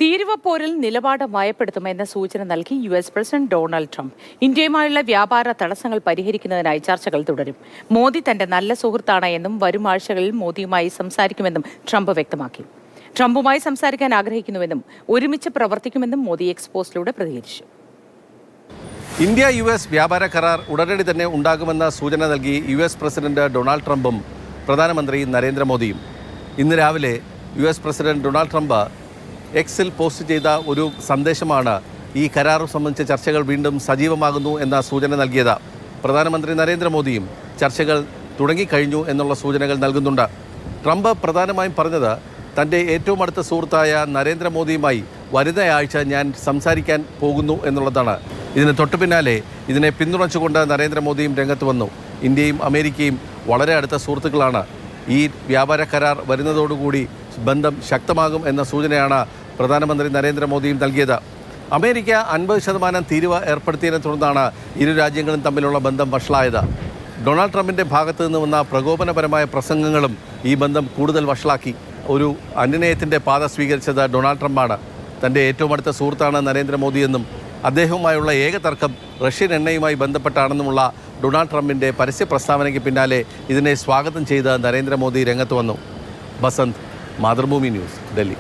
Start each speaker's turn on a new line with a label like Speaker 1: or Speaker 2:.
Speaker 1: തീരുവപ്പോരിൽ നിലപാട് ഭയപ്പെടുത്തുമെന്ന സൂചന നൽകി യുഎസ് പ്രസിഡന്റ് ഡൊണാൾഡ് ട്രംപ്. ഇന്ത്യയുമായുള്ള വ്യാപാര തടസ്സങ്ങൾ പരിഹരിക്കുന്നതിനായി ചർച്ചകൾ തുടരും. മോദി തന്റെ നല്ല സുഹൃത്താണ് എന്നും വരും ആഴ്ചകളിൽ മോദിയുമായി സംസാരിക്കുമെന്നും ട്രംപ് വ്യക്തമാക്കി. ട്രംപുമായി സംസാരിക്കാൻ ആഗ്രഹിക്കുന്നുവെന്നും ഒരുമിച്ച് പ്രവർത്തിക്കുമെന്നും മോദി എക്സ് പോസ്റ്റിലൂടെ പ്രതികരിച്ചു.
Speaker 2: ഇന്ത്യ US വ്യാപാര കരാർ ഉടനടി തന്നെ ഉണ്ടാകുമെന്ന സൂചന നൽകി US പ്രസിഡന്റ് ഡൊണാൾഡ് ട്രംപും പ്രധാനമന്ത്രി നരേന്ദ്രമോദിയും. ഇന്ന് രാവിലെ US പ്രസിഡന്റ് ഡൊണാൾഡ് ട്രംപ് എക്സിൽ പോസ്റ്റ് ചെയ്ത ഒരു സന്ദേശമാണ് ഈ കരാർ സംബന്ധിച്ച ചർച്ചകൾ വീണ്ടും സജീവമാകുന്നു എന്ന സൂചന നൽകിയത്. പ്രധാനമന്ത്രി നരേന്ദ്രമോദിയും ചർച്ചകൾ തുടങ്ങിക്കഴിഞ്ഞു എന്നുള്ള സൂചനകൾ നൽകുന്നുണ്ട്. ട്രംപ് പ്രധാനമായും പറഞ്ഞത് തൻ്റെ ഏറ്റവും അടുത്ത സുഹൃത്തായ നരേന്ദ്രമോദിയുമായി വരുന്നയാഴ്ച ഞാൻ സംസാരിക്കാൻ പോകുന്നു എന്നുള്ളതാണ്. ഇതിന് തൊട്ടു പിന്നാലെ ഇതിനെ പിന്തുണച്ചുകൊണ്ട് നരേന്ദ്രമോദിയും രംഗത്ത് വന്നു. ഇന്ത്യയും അമേരിക്കയും വളരെ അടുത്ത സുഹൃത്തുക്കളാണ്. ഈ വ്യാപാര കരാർ വരുന്നതോടുകൂടി ബന്ധം ശക്തമാകും എന്ന സൂചനയാണ് പ്രധാനമന്ത്രി നരേന്ദ്രമോദിയും നൽകിയത്. അമേരിക്ക 50% തീരുവ ഏർപ്പെടുത്തിയതിനെ തുടർന്നാണ് ഇരു രാജ്യങ്ങളും തമ്മിലുള്ള ബന്ധം വഷളായത്. ഡൊണാൾഡ് ട്രംപിൻ്റെ ഭാഗത്തു നിന്ന് വന്ന പ്രകോപനപരമായ പ്രസംഗങ്ങളും ഈ ബന്ധം കൂടുതൽ വഷളാക്കി. ഒരു അനുനയത്തിൻ്റെ പാത സ്വീകരിച്ചത് ഡൊണാൾഡ് ട്രംപാണ്. തൻ്റെ ഏറ്റവും അടുത്ത സുഹൃത്താണ് നരേന്ദ്രമോദിയെന്നും അദ്ദേഹവുമായുള്ള ഏക തർക്കം റഷ്യൻ എണ്ണയുമായി ബന്ധപ്പെട്ടാണെന്നുമുള്ള ഡൊണാൾഡ് ട്രംപിൻ്റെ പരസ്യ പ്രസ്താവനയ്ക്ക് പിന്നാലെ ഇതിനെ സ്വാഗതം ചെയ്ത് നരേന്ദ്രമോദി രംഗത്ത് വന്നു. ബസന്ത്, മാതൃഭൂമി ന്യൂസ്, ഡൽഹി.